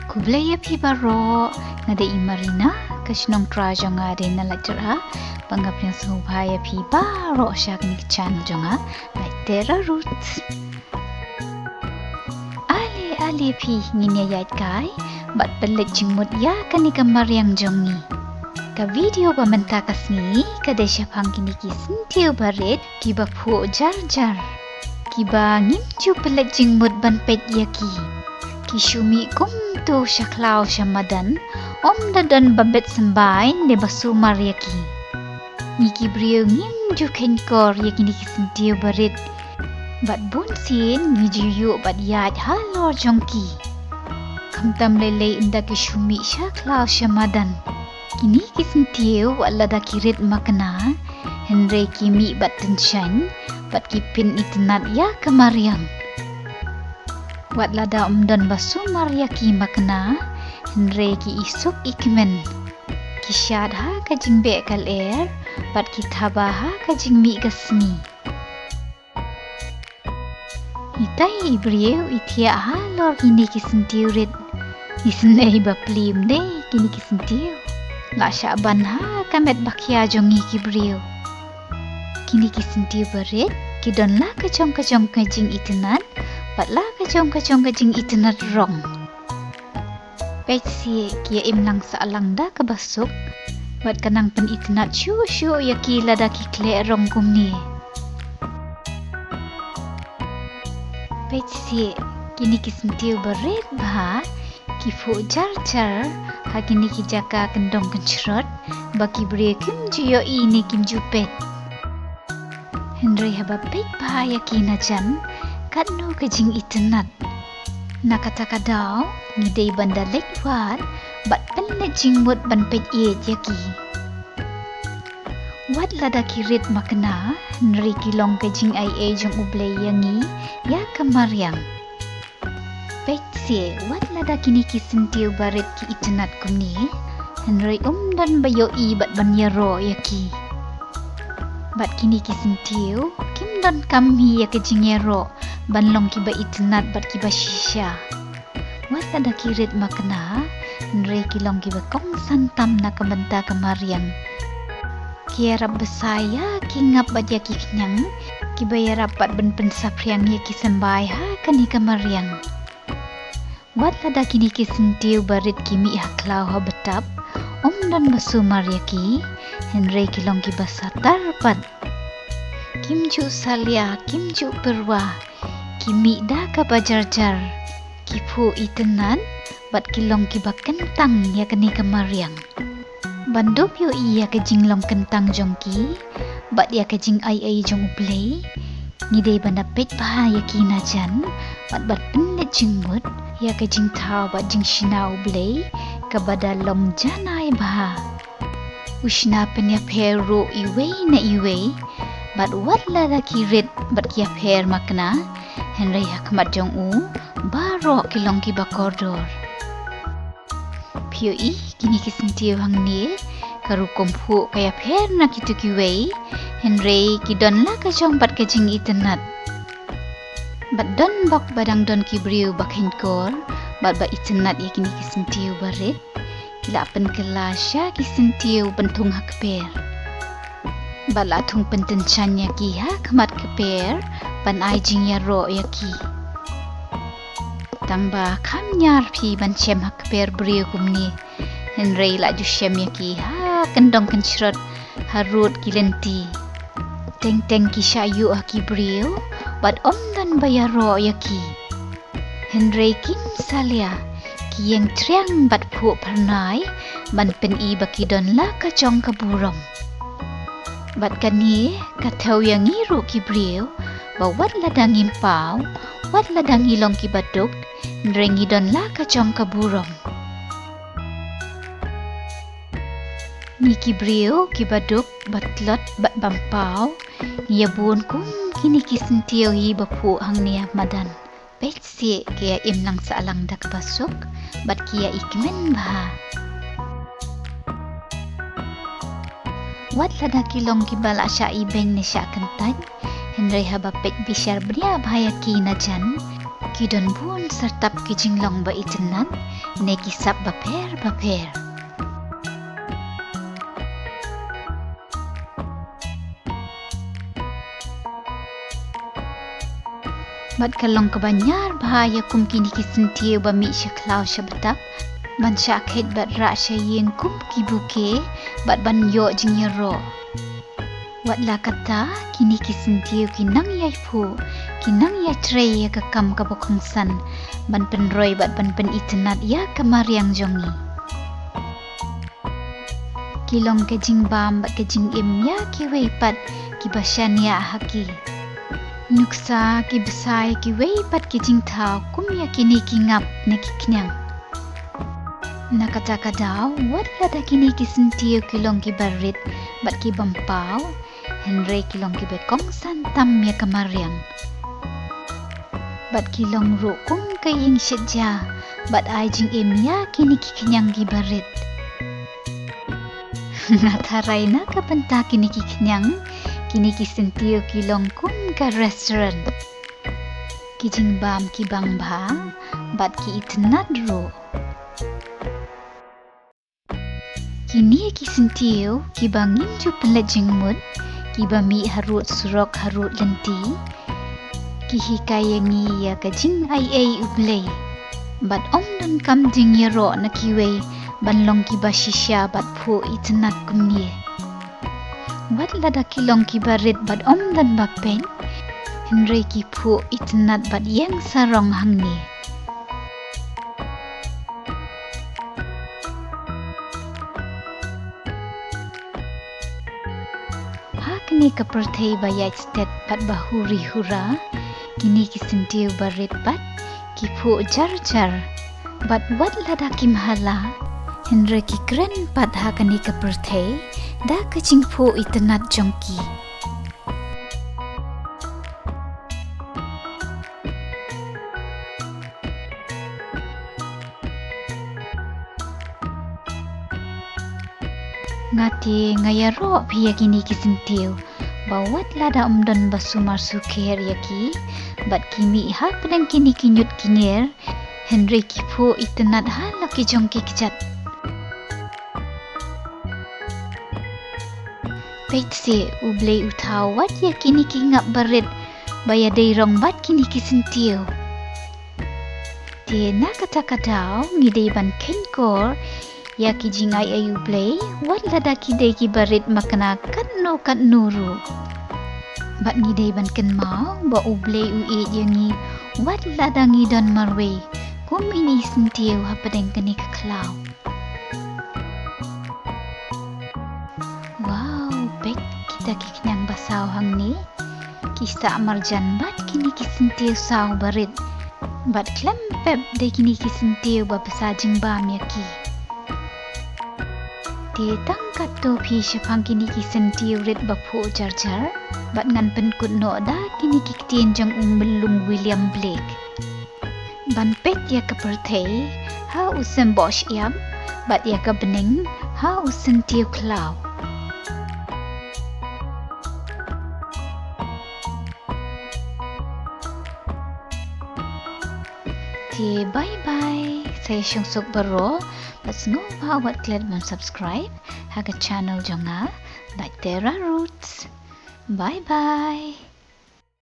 ku Blei baroh ngade imarina ke Shillong tra jonga de na lecture panggap yang sehubhaya baroh syak ni channel jonga lecture roots ali pi ngin yait kai bat pelet jingmut ya kani ke mariang jongngi ka video bynta kasngi ka de shaphang kini ki syntiew baret kiba phu jar kiba ngimju pelet jingmut ban pet yaki Kishumi kum tu khlaw shamadan dadan babet sembai ne basu mariaki niki briew ngim ju kenkor yakini syntiew barit bat bun sin ngiju yu bat yat halor jongki kamtam lele inda kishumi khlaw shamadan kini syntiew alada kirit makna henre kimi bat tenshan bat kipin itynnad ya ke mariang Wat lada umdan basu mariaki makna henre ki isuk ikmen kisyad ha ka jingbe kal air bat ki kaba ha ka jingmi gasni itai briew itia ha lor kini ki syntiew rit isnei ba plim de kini ki syntiew la syaban ha kamet bakya jongi ki briew kini ki syntiew baret ki don la ka jong ka jing itynnad patlah kajong jing itynnad rong. Pech si kia imlang saalang da kabasuk. Wat kanang pen itynnad syu ya kila da kikle rong kumni. Pech si kini ki syntiew baret bah kifu jar ha kini ki jaka kendong kencrot baki bre kim juyo ini kim jupet. Henry haba pech bah ya kina jan Kadno ke jing itynnad. Nakata kadau ngidei banda lekwat bat pelet jingmut ban pet yaki. Wat lada kirit makna nri kilong ke jing ai jong Blei yangi ya ke mariang. Pet se wat lada kini ki syntiew baret ki itynnad kumni nri dan bayo bat ban yaro yaki. Bat kini ki syntiew kim don kami ya ke jing yaro banlong kiba itynnad bat kiba shisha. Wat ada kirit makna nre kilong kiba kong santam na kabenta ke mariang. Kiarap besaya kingap bat ya kiknyang kiba ya rapat ben pensapriang ya kisembai ha kani ke mariang. Wat ada kini ki syntiew barit kimi ha khlaw ha betap dan basu mariaki nre kilong kiba satar pat. Kimju salia kimju perwa kimi da ka bajar kipu itynnad bat kilong kiba kentang ya kani ke mariang bandup yo iya ke jinglong kentang jongki bat ya ke jing ai jong Blei ngidei banda pet bahaya kina jan bat penlet jingmut ya ke jing thaw bat jing shinau Blei ke badalong janai bah ushna pen ya peru iwei bat wat lada kirit bat ya per makna henry hakmat jong baroh kilong kiba kordor. Pio kini ki syntiew hang ni karu komphu kaya per na kitu kiwei henry kidon la ka jong bat ka jing itynnad. Bat don bok badang don ki briew bak henkor bat ba itynnad ya kini ki syntiew baret kila pen kelasya ki syntiew bentung hak per. Bala thung pentenchan yaki ha khamat keper pan ai jing yaro yaki. Tangba kham nyar phi ban chem ha keper briew kumni. Henry la ju shem yaki ha kendong kencrot harut ki lynti. Teng ki shayu ha ki briew bat dan bayaro yaki. Henry kim salia ki yang triang bat phu pernai ban pen baki don la ka jong ka burong. Bat kani katau yang ngiru ki briew bawat ladang impau wat ladang hilong ki baduk nrengi don la ka jong ka burong. Ni ki briew ki baduk batlot bat bampau ngia buon kum kini ki syntiew hi bapu hang niya madan. Pech si kia imlang saalang dak basuk bat kia ikmen bah. Wat lada kilong kibala sya ibeng ni sya kentad henry haba pet bisyar bria bahaya kina jan Kidon bun sertap ki Shillong ba itynnad, ne kisap baper. Bat kalong kabanyar bahaya kum kini ki syntiew ba mi sya khlaw sya betap, ban sya akhet bat ra sya yen kum ki buke, bat ban yo jing yero. Wat la kata kini ki syntiew ki nang yai phu, ki nang yai trei ya kakam ka bokong san, ban penroi bat ban pen itynnad ya ka mariang jongngi. Kilong ke jingbam bat ke jingim ya ki wei pat ki basyan ya haki. Nuksa ki besai ki wei pat ki jingthaw kum ya kini ki ngap ne ki knyang. Nakata kadaw wat lada kini ki syntiew kilong ki barit bat ki bampaw, henre kilong ki bekong santam ya ka mariang. Bat kilong ru kum ka ying syedja, bat ai jingim ya kini ki knyang ki barit. Ngataray na ka banta kini ki knyang, kini ki syntiew kilong kum ka restaurant. Ki jingbam ki bangba, bat ki itynnad ro. Kini ki syntiew ki bangin ju pelet jingmut, ki bami harut surok harut lynti, ki hikayangi ya ka jing ai Blei. Bat om don kam jing yero na ki wei, ban long ki ba shisha bat phu itynnad kum nie. Wat lada kilong ki barit bat om dan bapen, henre ki phu itynnad bat yang sarong hang nie. Kini ka perthei bayai stet pat bahuri hura, kini ki syntiew barit pat ki phu jar bat wat lada kim hala, henre ki kren pat ha kini ka perthei da ka jingphuh itynnad jongki. Ngati ngayaro pia kini ki syntiew, bawat lada umdon basumar suker yaki, bat kimi ha pedang kini kinyut kinyer, henre ki phu itynnad ha laki jongki kejat. Peitse u Blei u thaw wat ya kini ki ngap barit, baya deirong bat kini ki syntiew. Tie na kata kadaw ngidei ban kenkor, ya ki jing ai Blei wat lada kidei ki barit makna kat nuru. Bat ngidei ban ken mau ba u Blei u yangi wat lada ngidon marwei kum ini syntiew ha pedeng kini ka khlaw. Wow, bek kita ki knyang basaw hang ni, kisa marjan bat kini ki syntiew saw barit, bat klempep de kini ki syntiew ba basa jingbam yaki. Ti tangkat to pi shaphang kini ki syntiew rit ba phu jar, bat ngan penkut no da kini ki ktien jong belung William Blei. Ban pet ya ka perthei, ha usem bosh yam, bat ya ka bening, ha syntiew khlaw. Ti bye, saya syungsuk baroh, let's go wat klik subscribe, ha ka channel jonga, like Terra Roots. Bye.